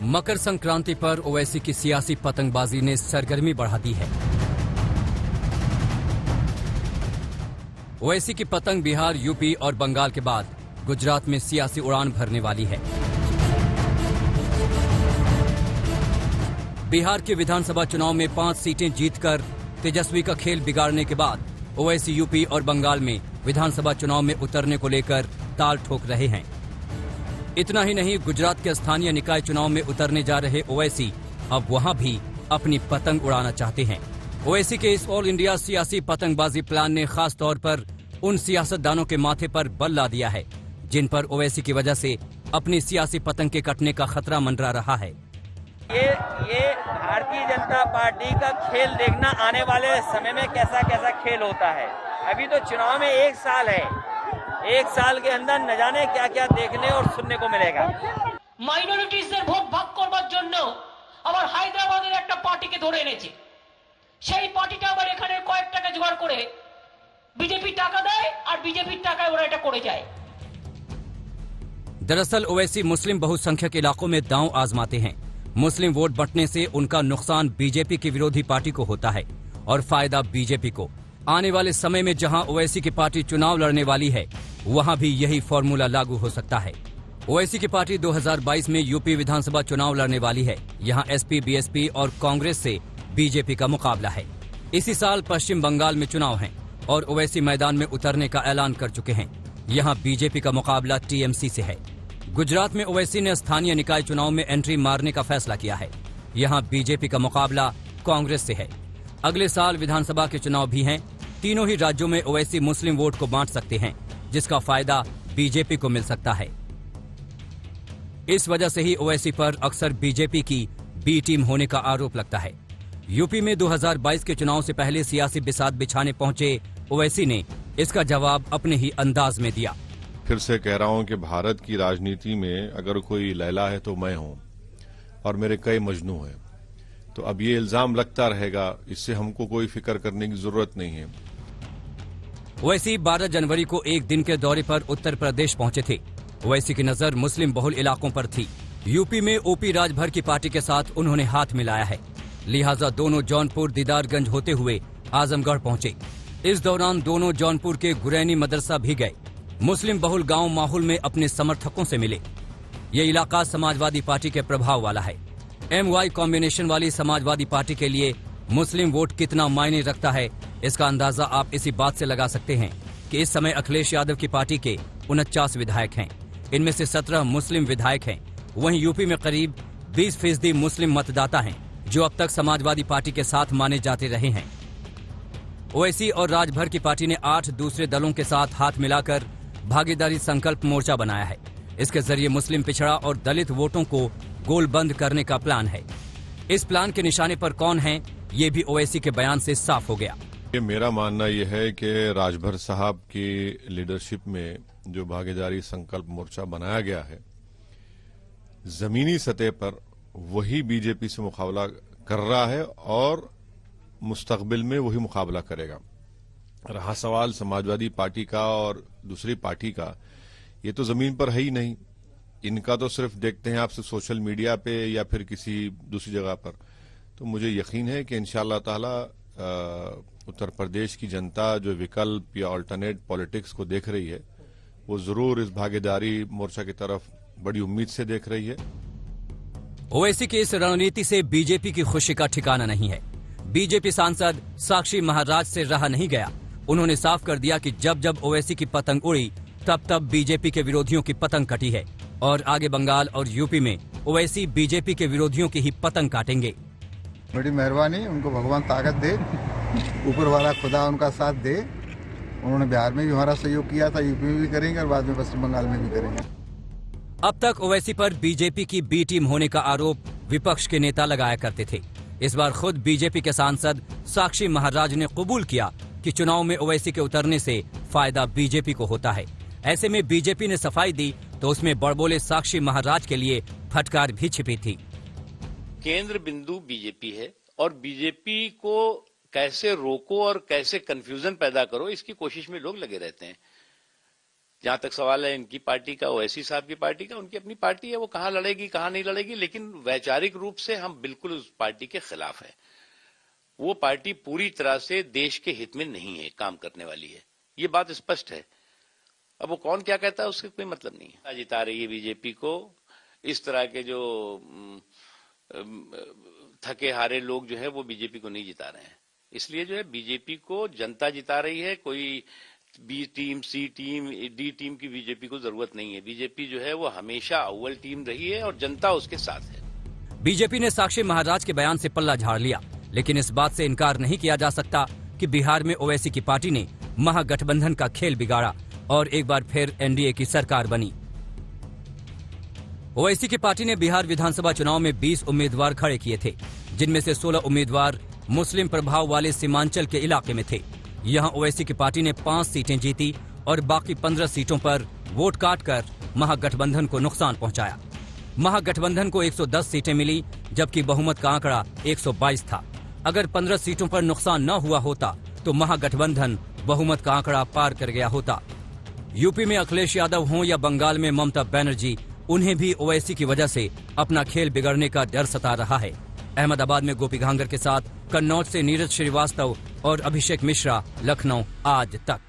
मकर संक्रांति पर ओवैसी की सियासी पतंगबाजी ने सरगर्मी बढ़ा दी है। ओवैसी की पतंग बिहार, यूपी और बंगाल के बाद गुजरात में सियासी उड़ान भरने वाली है। बिहार के विधानसभा चुनाव में 5 सीटें जीतकर तेजस्वी का खेल बिगाड़ने के बाद ओवैसी यूपी और बंगाल में विधानसभा चुनाव में उतरने को लेकर ताल ठोक रहे हैं। इतना ही नहीं, गुजरात के स्थानीय निकाय चुनाव में उतरने जा रहे ओवैसी अब वहां भी अपनी पतंग उड़ाना चाहते हैं। ओवैसी के इस ऑल इंडिया सियासी पतंगबाजी प्लान ने खास तौर पर उन सियासतदानों के माथे पर बल ला दिया है जिन पर ओवैसी की वजह से अपनी सियासी पतंग के कटने का खतरा मंडरा रहा है। ये भारतीय जनता पार्टी का खेल देखना आने वाले समय में कैसा कैसा खेल होता है। अभी तो चुनाव में 1 साल है, 1 साल के अंदर न जाने क्या क्या देखने और सुनने को मिलेगा। মাইনরিটিসদের ভোট ভাগ করবার জন্য আবার হায়দ্রাবাদের একটা পার্টিকে ধরে এনেছে। সেই পার্টিটা আবার এখানে কয়েক টাকা জোগাড় করে বিজেপি টাকা দেয় আর বিজেপির টাকায় ওরা এটা করে যায়। दरअसल ओवैसी मुस्लिम बहुसंख्यक इलाकों में दांव आजमाते हैं। मुस्लिम वोट बंटने से उनका नुकसान बीजेपी की विरोधी पार्टी को होता है और फायदा बीजेपी को। आने वाले समय में जहां ओवैसी की पार्टी चुनाव लड़ने वाली है, वहां भी यही फॉर्मूला लागू हो सकता है। ओवैसी की पार्टी 2022 में यूपी विधानसभा चुनाव लड़ने वाली है। यहां एसपी, बीएसपी और कांग्रेस से बीजेपी का मुकाबला है। इसी साल पश्चिम बंगाल में चुनाव हैं और ओवैसी मैदान में उतरने का ऐलान कर चुके हैं। यहां बीजेपी का मुकाबला टीएमसी से है। गुजरात में ओवैसी ने स्थानीय निकाय चुनाव में एंट्री मारने का फैसला किया है। यहां बीजेपी का मुकाबला कांग्रेस से है। अगले साल विधानसभा के चुनाव भी हैं। तीनों ही राज्यों में ओवैसी मुस्लिम वोट को बांट सकते हैं, जिसका फायदा बीजेपी को मिल सकता है। इस वजह से ही ओवैसी पर अक्सर बीजेपी की बी टीम होने का आरोप लगता है। यूपी में 2022 के चुनाव से पहले सियासी बिसात बिछाने पहुंचे ओवैसी ने इसका जवाब अपने ही अंदाज में दिया। फिर से कह रहा हूं कि भारत की राजनीति में अगर कोई लैला है तो मैं हूं और मेरे कई मजनू हैं। तो अब ये इल्जाम लगता रहेगा, इससे हमको कोई फिक्र करने की जरूरत नहीं है। ओवैसी 12 जनवरी को एक दिन के दौरे पर उत्तर प्रदेश पहुंचे थे। ओवैसी की नजर मुस्लिम बहुल इलाकों पर थी। यूपी में ओपी राजभर की पार्टी के साथ उन्होंने हाथ मिलाया है, लिहाजा दोनों जौनपुर दीदारगंज होते हुए आजमगढ़ पहुंचे। इस दौरान दोनों जौनपुर के गुरैनी मदरसा भी गए। मुस्लिम बहुल गांव माहौल में अपने समर्थकों से मिले। ये इलाका समाजवादी पार्टी के प्रभाव वाला है। MY कॉम्बिनेशन वाली समाजवादी पार्टी के लिए मुस्लिम वोट कितना मायने रखता है, इसका अंदाजा आप इसी बात से लगा सकते हैं कि इस समय अखिलेश यादव की पार्टी के 49 विधायक हैं। इनमें से 17 मुस्लिम विधायक हैं। वहीं यूपी में करीब 20% मुस्लिम मतदाता हैं, जो अब तक समाजवादी पार्टी के साथ माने जाते रहे हैं। ओवैसी और राजभर की पार्टी ने 8 दूसरे दलों के साथ हाथ मिलाकर भागीदारी संकल्प मोर्चा बनाया है। इसके जरिए मुस्लिम पिछड़ा और दलित वोटों को गोलबंद करने का प्लान है। इस प्लान के निशाने पर कौन है, ये भी ओवैसी के बयान से साफ हो गया। ये मेरा मानना यह है कि राजभर साहब की लीडरशिप में जो भागीदारी संकल्प मोर्चा बनाया गया है, जमीनी सतह पर वही बीजेपी से मुकाबला कर रहा है और मुस्तकबिल में वही मुकाबला करेगा। रहा सवाल समाजवादी पार्टी का और दूसरी पार्टी का, ये तो जमीन पर है ही नहीं। इनका तो सिर्फ देखते हैं आप सिर्फ सोशल मीडिया पे या फिर किसी दूसरी जगह पर। तो मुझे यकीन है कि इंशाअल्लाह ताला उत्तर प्रदेश की जनता जो विकल्प या अल्टरनेट पॉलिटिक्स को देख रही है, वो जरूर इस भागीदारी मोर्चा की तरफ बड़ी उम्मीद से देख रही है। ओवैसी की इस रणनीति से बीजेपी की खुशी का ठिकाना नहीं है। बीजेपी सांसद साक्षी महाराज से रहा नहीं गया। उन्होंने साफ कर दिया कि जब जब ओवैसी की पतंग उड़ी, तब तब बीजेपी के विरोधियों की पतंग कटी है और आगे बंगाल और यूपी में ओवैसी बीजेपी के विरोधियों की ही पतंग काटेंगे। बड़ी मेहरबानी, उनको भगवान ताकत दे, ऊपर वाला खुदा उनका साथ दे। उन्होंने बिहार में भी हमारा सहयोग किया था, यूपी में भी करेंगे और बाद में पश्चिम बंगाल में भी करेंगे। अब तक ओवैसी पर बीजेपी की बी टीम होने का आरोप विपक्ष के नेता लगाया करते थे। इस बार खुद बीजेपी के सांसद साक्षी महाराज ने कबूल किया कि चुनाव में ओवैसी के उतरने से फायदा बीजेपी को होता है। ऐसे में बीजेपी ने सफाई दी तो उसमें बड़बोले साक्षी महाराज के लिए फटकार भी छिपी थी। केंद्र बिंदु बीजेपी है और बीजेपी को कैसे रोको और कैसे कंफ्यूजन पैदा करो, इसकी कोशिश में लोग लगे रहते हैं। जहां तक सवाल है इनकी पार्टी का, ओवैसी साहब की पार्टी का, उनकी अपनी पार्टी है, वो कहां लड़ेगी कहां नहीं लड़ेगी, लेकिन वैचारिक रूप से हम बिल्कुल उस पार्टी के खिलाफ है। वो पार्टी पूरी तरह से देश के हित में नहीं है, काम करने वाली है, ये बात स्पष्ट है। अब वो कौन क्या कहता है उससे कोई मतलब नहीं है। जिता रही है बीजेपी को, इस तरह के जो थके हारे लोग जो है वो बीजेपी को नहीं जिता रहे हैं। इसलिए जो है बीजेपी को जनता जिता रही है। कोई बी टीम, सी टीम, डी टीम की बीजेपी को जरूरत नहीं है। बीजेपी जो है वो हमेशा अव्वल टीम रही है और जनता उसके साथ है। बीजेपी ने साक्षी महाराज के बयान से पल्ला झाड़ लिया, लेकिन इस बात से इनकार नहीं किया जा सकता कि बिहार में ओवैसी की पार्टी ने महागठबंधन का खेल बिगाड़ा और एक बार फिर एनडीए की सरकार बनी। ओवैसी की पार्टी ने बिहार विधानसभा चुनाव में 20 उम्मीदवार खड़े किए थे, जिनमें से 16 उम्मीदवार मुस्लिम प्रभाव वाले सीमांचल के इलाके में थे। यहां ओवैसी की पार्टी ने 5 सीटें जीती और बाकी 15 सीटों पर वोट काटकर महागठबंधन को नुकसान पहुंचाया। महागठबंधन को 110 सीटें मिली, जबकि बहुमत का आंकड़ा 122 था। अगर 15 सीटों पर नुकसान न हुआ होता तो महागठबंधन बहुमत का आंकड़ा पार कर गया होता। यूपी में अखिलेश यादव हों या बंगाल में ममता बनर्जी, उन्हें भी ओवैसी की वजह से अपना खेल बिगड़ने का डर सता रहा है। अहमदाबाद में गोपी घांगर के साथ कन्नौज से नीरज श्रीवास्तव और अभिषेक मिश्रा, लखनऊ आज तक।